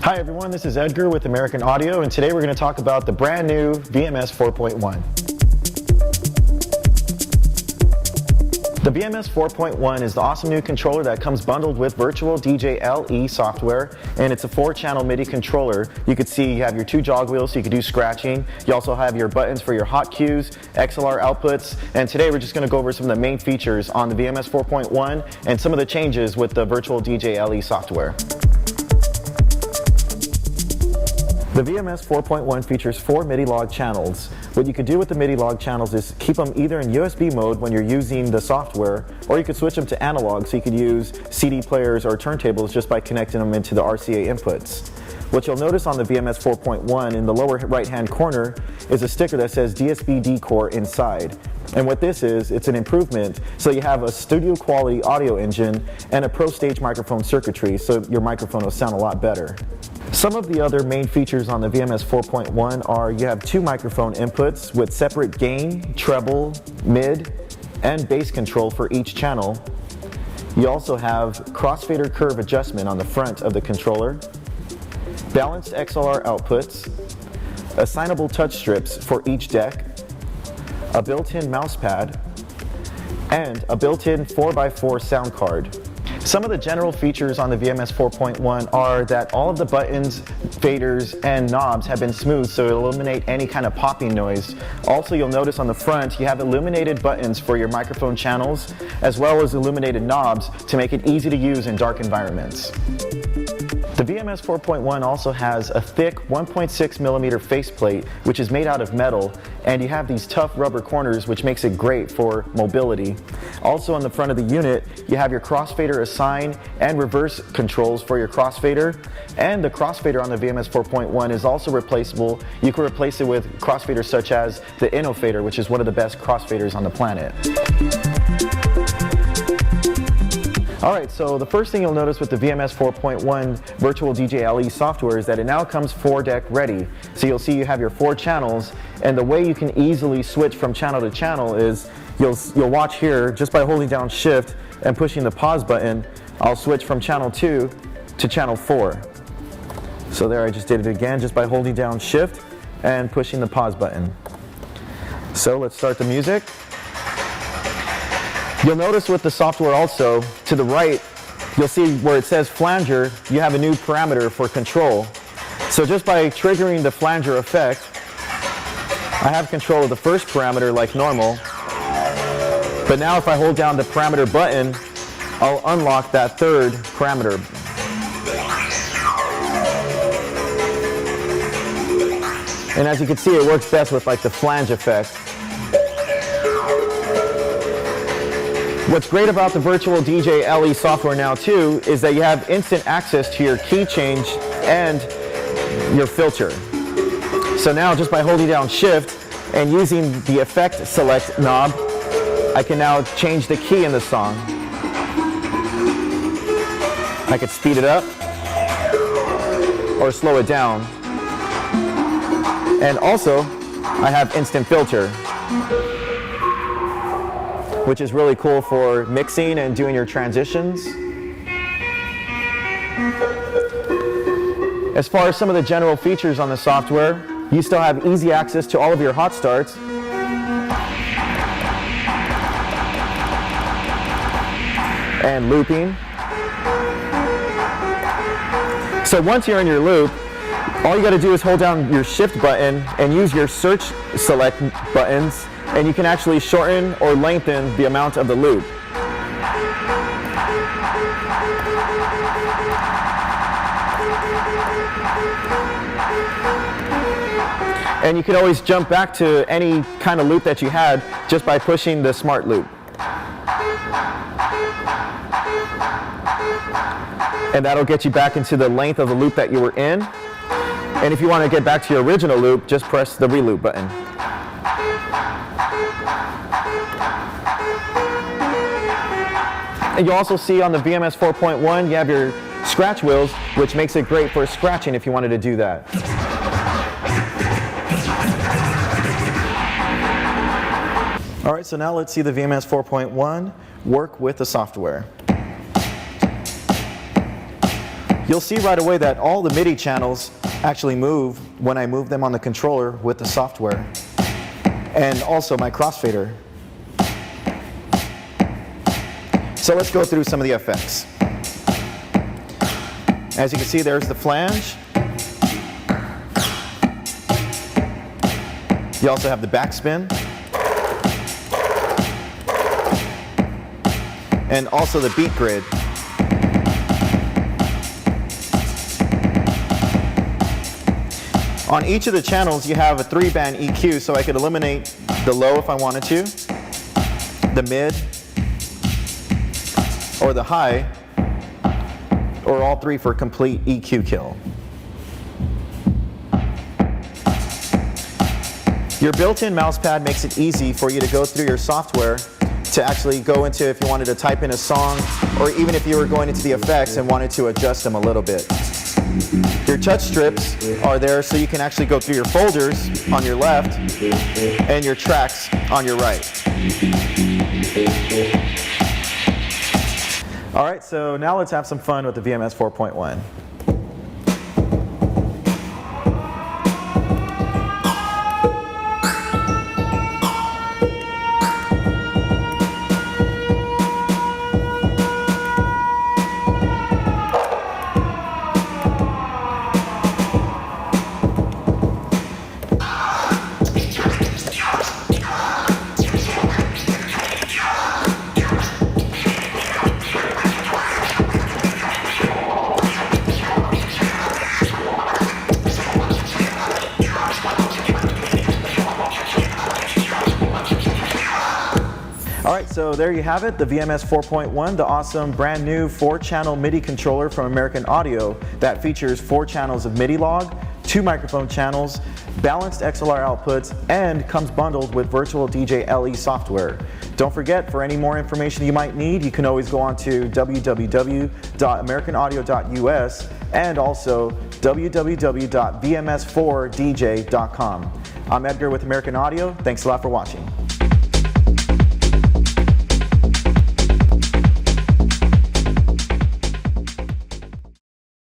Hi everyone, this is Edgar with American Audio, and today we're going to talk about the brand new VMS 4.1. The VMS 4.1 is the awesome new controller that comes bundled with virtual DJ LE software, and it's a 4-channel MIDI controller. You can see you have your 2 jog wheels so you can do scratching. You also have your buttons for your hot cues, XLR outputs, and today we're just going to go over some of the main features on the VMS 4.1 and some of the changes with the virtual DJ LE software. The VMS 4.1 features 4 MIDILOG channels. What you can do with the MIDILOG channels is keep them either in USB mode when you're using the software, or you could switch them to analog so you could use CD players or turntables just by connecting them into the RCA inputs. What you'll notice on the VMS 4.1 in the lower right hand corner is a sticker that says DSP D-Core inside. And what this is, it's an improvement. So you have a studio quality audio engine and a pro stage microphone circuitry, so your microphone will sound a lot better. Some of the other main features on the VMS 4.1 are you have 2 microphone inputs with separate gain, treble, mid, and bass control for each channel. You also have crossfader curve adjustment on the front of the controller, balanced XLR outputs, assignable touch strips for each deck, a built-in mouse pad, and a built-in 4x4 sound card. Some of the general features on the VMS 4.1 are that all of the buttons, faders, and knobs have been smoothed so it'll eliminate any kind of popping noise. Also, you'll notice on the front you have illuminated buttons for your microphone channels, as well as illuminated knobs to make it easy to use in dark environments. The VMS 4.1 also has a thick 1.6mm faceplate which is made out of metal, and you have these tough rubber corners which makes it great for mobility. Also on the front of the unit you have your crossfader assign and reverse controls for your crossfader, and the crossfader on the VMS 4.1 is also replaceable. You can replace it with crossfaders such as the Innofader, which is one of the best crossfaders on the planet. Alright, so the first thing you'll notice with the VMS 4.1 virtual DJ LE software is that it now comes 4-deck ready. So you'll see you have your 4 channels, and the way you can easily switch from channel to channel is you'll watch here, just by holding down shift and pushing the pause button, I'll switch from channel 2 to channel 4. So there, I just did it again just by holding down shift and pushing the pause button. So let's start the music. You'll notice with the software also, to the right, you'll see where it says flanger, you have a new parameter for control. So just by triggering the flanger effect, I have control of the first parameter like normal, but now if I hold down the parameter button, I'll unlock that third parameter. And as you can see, it works best with like the flange effect. What's great about the virtual DJ LE software now too is that you have instant access to your key change and your filter. So now just by holding down shift and using the effect select knob, I can now change the key in the song. I could speed it up or slow it down. And also I have instant filter, which is really cool for mixing and doing your transitions. As far as some of the general features on the software, you still have easy access to all of your hot starts. And looping. So once you're in your loop, all you gotta do is hold down your shift button and use your search select buttons, and you can actually shorten or lengthen the amount of the loop. And you can always jump back to any kind of loop that you had just by pushing the smart loop. And that'll get you back into the length of the loop that you were in. And if you want to get back to your original loop, just press the reloop button. And you'll also see on the VMS 4.1 you have your scratch wheels, which makes it great for scratching if you wanted to do that. Alright, so now let's see the VMS 4.1 work with the software. You'll see right away that all the MIDI channels actually move when I move them on the controller with the software, and also my crossfader. So let's go through some of the effects. As you can see, there's the flange. You also have the backspin. And also the beat grid. On each of the channels you have a 3-band EQ, so I could eliminate the low if I wanted to, the mid, or the high, or all three for complete EQ kill. Your built-in mouse pad makes it easy for you to go through your software to actually go into, if you wanted to type in a song, or even if you were going into the effects and wanted to adjust them a little bit. Your touch strips are there so you can actually go through your folders on your left and your tracks on your right. All right, so now let's have some fun with the VMS 4.1. Alright, so there you have it, the VMS 4.1, the awesome brand new 4-channel MIDI controller from American Audio that features 4 channels of MIDILOG, 2 microphone channels, balanced XLR outputs, and comes bundled with virtual DJ LE software. Don't forget, for any more information you might need, you can always go on to www.americanaudio.us and also www.vms4dj.com. I'm Edgar with American Audio. Thanks a lot for watching.